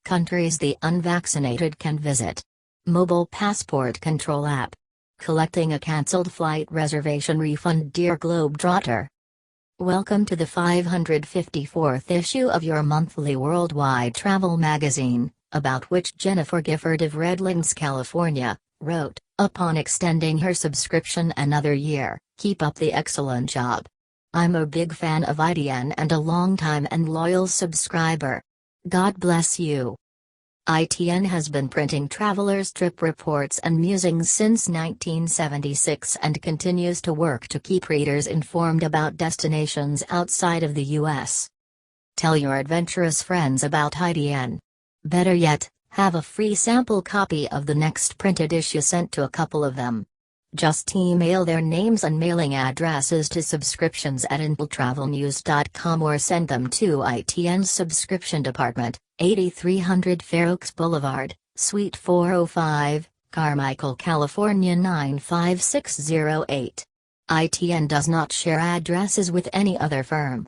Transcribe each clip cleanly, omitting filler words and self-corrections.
Countries the unvaccinated can visit. Mobile passport control app. Collecting a cancelled flight reservation refund, dear Globetrotter. Welcome to the 554th issue of your monthly worldwide travel magazine, about which Jennifer Gifford of Redlands, California, wrote, upon extending her subscription another year, "Keep up the excellent job. I'm a big fan of ITN and a long-time and loyal subscriber. God bless you." ITN has been printing travelers' trip reports and musings since 1976 and continues to work to keep readers informed about destinations outside of the U.S. Tell your adventurous friends about ITN. Better yet, have a free sample copy of the next printed issue sent to a couple of them. Just email their names and mailing addresses to subscriptions@inteltravelnews.com or send them to ITN's subscription department, 8300 Fair Oaks Boulevard, Suite 405, Carmichael, California 95608. ITN does not share addresses with any other firm.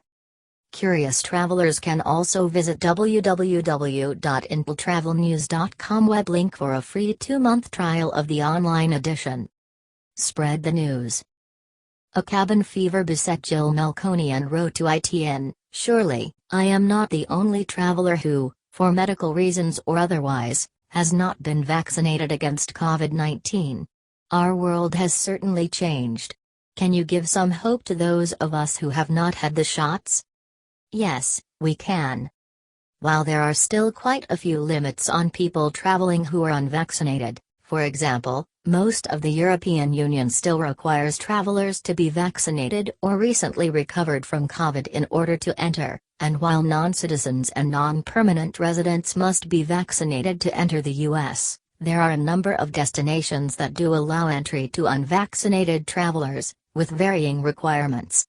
Curious travelers can also visit www.inteltravelnews.com web link for a free 2-month trial of the online edition. Spread the news. A cabin fever beset Jill Melkonian wrote to ITN, "Surely, I am not the only traveler who, for medical reasons or otherwise, has not been vaccinated against COVID-19. Our world has certainly changed. Can you give some hope to those of us who have not had the shots?" Yes, we can. While there are still quite a few limits on people traveling who are unvaccinated, for example, most of the European Union still requires travelers to be vaccinated or recently recovered from COVID in order to enter, and while non-citizens and non-permanent residents must be vaccinated to enter the U.S., there are a number of destinations that do allow entry to unvaccinated travelers, with varying requirements.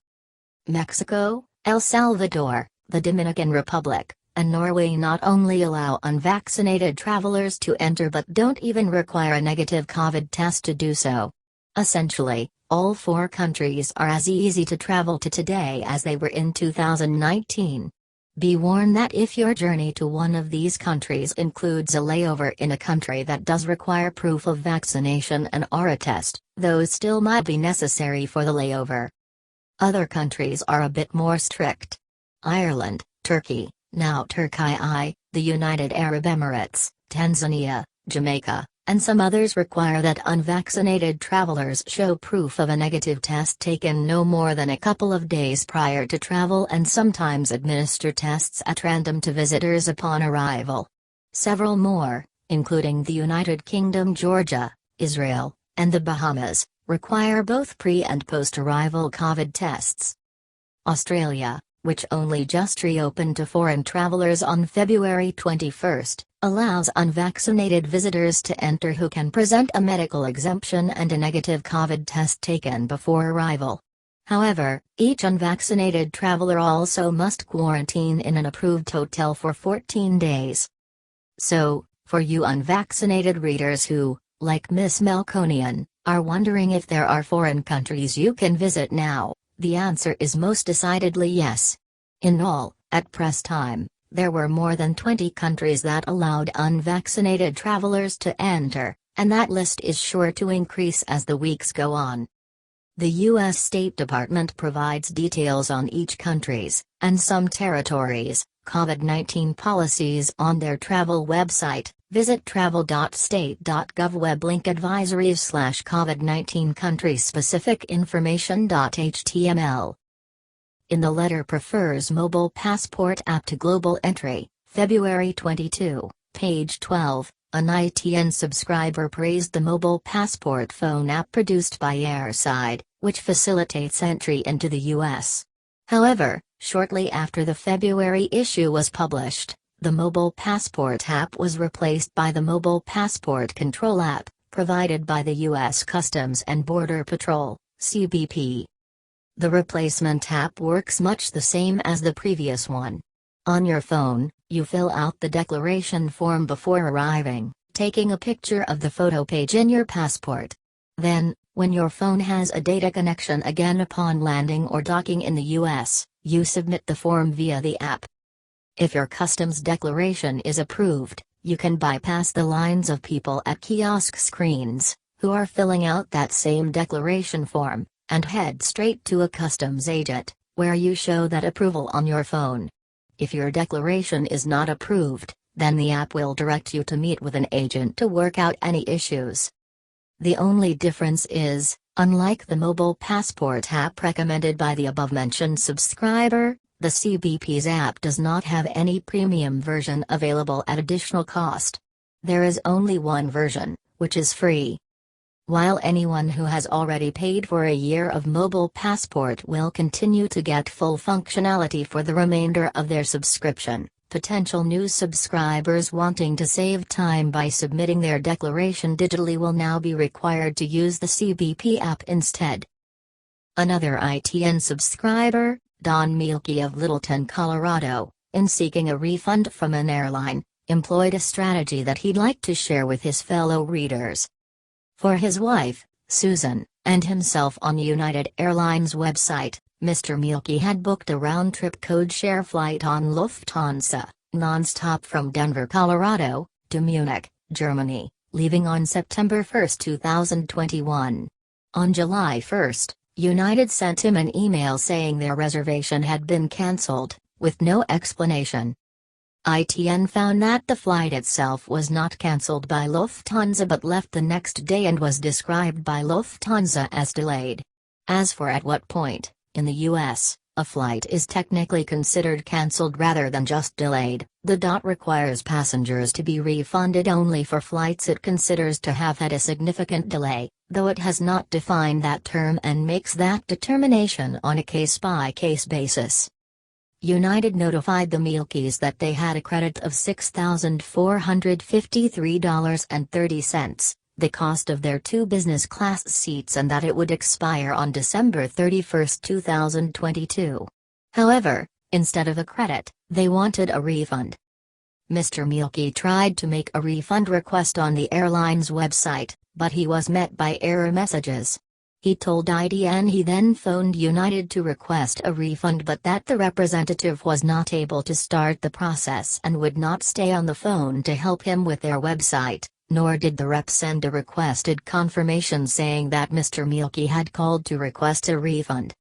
Mexico, El Salvador, the Dominican Republic, and Norway not only allow unvaccinated travelers to enter but don't even require a negative COVID test to do so. Essentially, all 4 countries are as easy to travel to today as they were in 2019. Be warned that if your journey to one of these countries includes a layover in a country that does require proof of vaccination and/or a test, those still might be necessary for the layover. Other countries are a bit more strict. Ireland, Turkey, now Turkey, the United Arab Emirates, Tanzania, Jamaica, and some others require that unvaccinated travelers show proof of a negative test taken no more than a couple of days prior to travel and sometimes administer tests at random to visitors upon arrival. Several more, including the United Kingdom, Georgia, Israel, and the Bahamas, require both pre- and post-arrival COVID tests. Australia, which only just reopened to foreign travelers on February 21, allows unvaccinated visitors to enter who can present a medical exemption and a negative COVID test taken before arrival. However, each unvaccinated traveler also must quarantine in an approved hotel for 14 days. So, for you unvaccinated readers who, like Miss Melkonian, are wondering if there are foreign countries you can visit now, the answer is most decidedly yes. In all, at press time, there were more than 20 countries that allowed unvaccinated travelers to enter, and that list is sure to increase as the weeks go on. The U.S. State Department provides details on each country's, and some territories', COVID-19 policies on their travel website. Visit travel.state.gov web link advisories/COVID-19 country-specific information.html. In the letter prefers mobile passport app to global entry, February 22, page 12, an ITN subscriber praised the mobile passport phone app produced by Airside, which facilitates entry into the U.S. However, shortly after the February issue was published, the mobile passport app was replaced by the mobile passport control app, provided by the U.S. Customs and Border Patrol, CBP. The replacement app works much the same as the previous one. On your phone, you fill out the declaration form before arriving, taking a picture of the photo page in your passport. Then, when your phone has a data connection again upon landing or docking in the U.S., you submit the form via the app. If your customs declaration is approved, you can bypass the lines of people at kiosk screens, who are filling out that same declaration form, and head straight to a customs agent, where you show that approval on your phone. If your declaration is not approved, then the app will direct you to meet with an agent to work out any issues. The only difference is, unlike the mobile passport app recommended by the above-mentioned subscriber, the CBP's app does not have any premium version available at additional cost. There is only one version, which is free. While anyone who has already paid for a year of mobile passport will continue to get full functionality for the remainder of their subscription, potential new subscribers wanting to save time by submitting their declaration digitally will now be required to use the CBP app instead. Another ITN subscriber, Don Mielke of Littleton, Colorado, in seeking a refund from an airline, employed a strategy that he'd like to share with his fellow readers. For his wife, Susan, and himself on United Airlines website, Mr. Mielke had booked a round-trip code-share flight on Lufthansa, non-stop from Denver, Colorado, to Munich, Germany, leaving on September 1, 2021. On July 1, United sent him an email saying their reservation had been cancelled, with no explanation. ITN found that the flight itself was not cancelled by Lufthansa but left the next day and was described by Lufthansa as delayed. As for at what point, in the US, a flight is technically considered cancelled rather than just delayed, the DOT requires passengers to be refunded only for flights it considers to have had a significant delay, though it has not defined that term and makes that determination on a case-by-case basis. United notified the Mielkes that they had a credit of $6,453.30, the cost of their 2 business class seats, and that it would expire on December 31, 2022. However, instead of a credit, they wanted a refund. Mr. Mielke tried to make a refund request on the airline's website, but he was met by error messages. He told ITN he then phoned United to request a refund but that the representative was not able to start the process and would not stay on the phone to help him with their website, nor did the rep send a requested confirmation saying that Mr. Mielke had called to request a refund.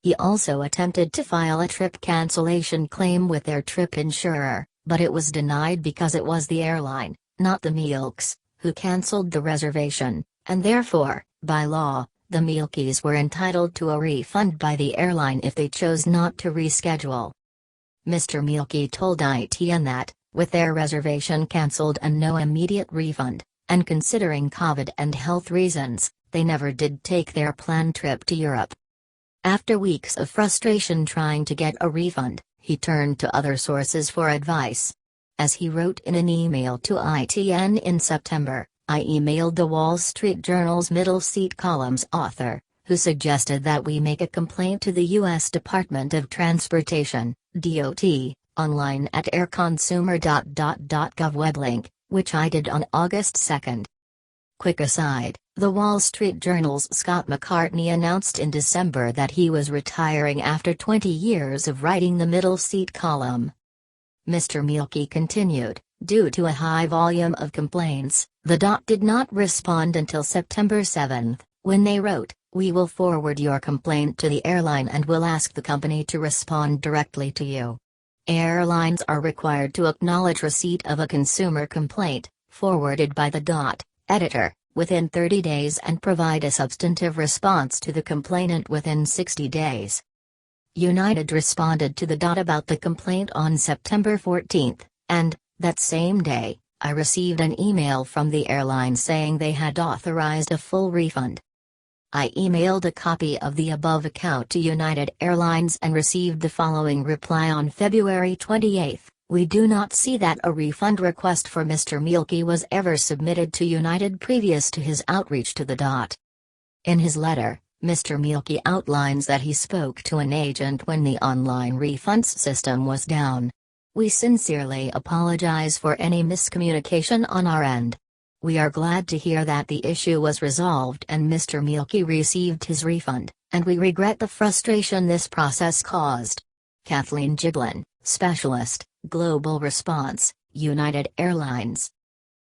He also attempted to file a trip cancellation claim with their trip insurer, but it was denied because it was the airline, not the Mielkes, who cancelled the reservation, and therefore, by law, the Mielkes were entitled to a refund by the airline if they chose not to reschedule. Mr. Mielke told ITN that, with their reservation cancelled and no immediate refund, and considering COVID and health reasons, they never did take their planned trip to Europe. After weeks of frustration trying to get a refund, he turned to other sources for advice. As he wrote in an email to ITN in September, I emailed the Wall Street Journal's middle seat column's author, who suggested that we make a complaint to the U.S. Department of Transportation, DOT, online at airconsumer.gov web link, which I did on August 2. Quick aside, the Wall Street Journal's Scott McCartney announced in December that he was retiring after 20 years of writing the middle seat column. Mr. Mielke continued, due to a high volume of complaints, the DOT did not respond until September 7, when they wrote, "We will forward your complaint to the airline and will ask the company to respond directly to you." Airlines are required to acknowledge receipt of a consumer complaint, forwarded by the DOT editor, within 30 days and provide a substantive response to the complainant within 60 days. United responded to the DOT about the complaint on September 14, and, that same day, I received an email from the airline saying they had authorized a full refund. I emailed a copy of the above account to United Airlines and received the following reply on February 28. We do not see that a refund request for Mr. Mielke was ever submitted to United previous to his outreach to the DOT. In his letter, Mr. Mielke outlines that he spoke to an agent when the online refunds system was down. We sincerely apologize for any miscommunication on our end. We are glad to hear that the issue was resolved and Mr. Mielke received his refund, and we regret the frustration this process caused. Kathleen Giblin, Specialist, Global Response, United Airlines.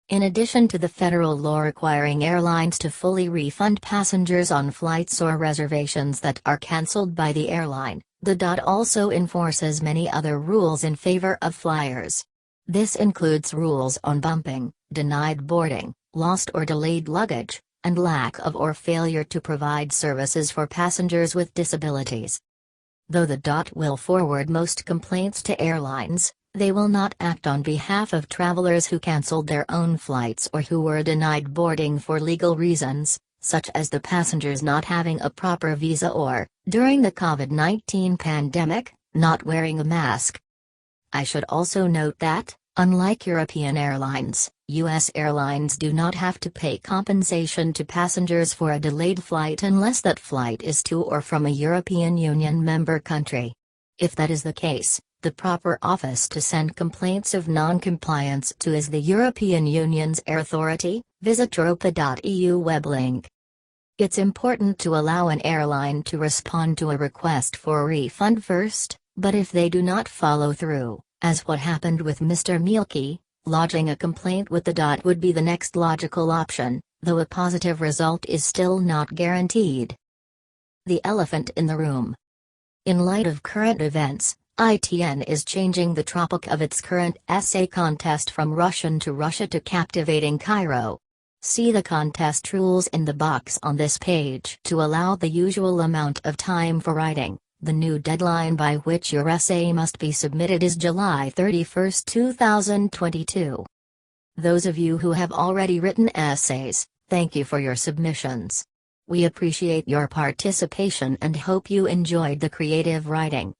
In addition to the federal law requiring airlines to fully refund passengers on flights or reservations that are cancelled by the airline, the DOT also enforces many other rules in favor of flyers. This includes rules on bumping, denied boarding, lost or delayed luggage, and lack of or failure to provide services for passengers with disabilities. Though the DOT will forward most complaints to airlines, they will not act on behalf of travelers who cancelled their own flights or who were denied boarding for legal reasons, such as the passengers not having a proper visa or, during the COVID-19 pandemic, not wearing a mask. I should also note that, unlike European airlines, U.S. airlines do not have to pay compensation to passengers for a delayed flight unless that flight is to or from a European Union member country. If that is the case, the proper office to send complaints of non-compliance to is the European Union's Air Authority. Visit europa.eu web link. It's important to allow an airline to respond to a request for a refund first, but if they do not follow through, as what happened with Mr. Mielke, lodging a complaint with the DOT would be the next logical option, though a positive result is still not guaranteed. The elephant in the room. In light of current events, ITN is changing the topic of its current essay contest from Russian to Russia to captivating Cairo. See the contest rules in the box on this page to allow the usual amount of time for writing. The new deadline by which your essay must be submitted is July 31, 2022. Those of you who have already written essays, thank you for your submissions. We appreciate your participation and hope you enjoyed the creative writing.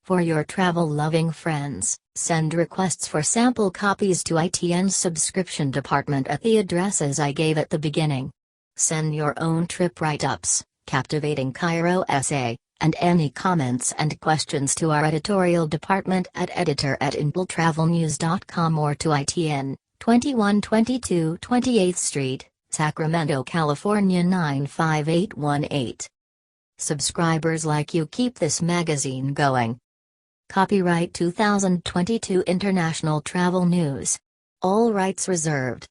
For your travel-loving friends, send requests for sample copies to ITN's subscription department at the addresses I gave at the beginning. Send your own trip write-ups, captivating Cairo essay, and any comments and questions to our editorial department at editor@impultravelnews.com or to ITN, 2122 28th Street, Sacramento, California 95818. Subscribers like you keep this magazine going. Copyright 2022 International Travel News. All rights reserved.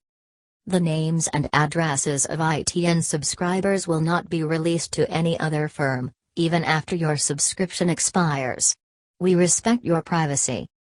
The names and addresses of ITN subscribers will not be released to any other firm, even after your subscription expires. We respect your privacy.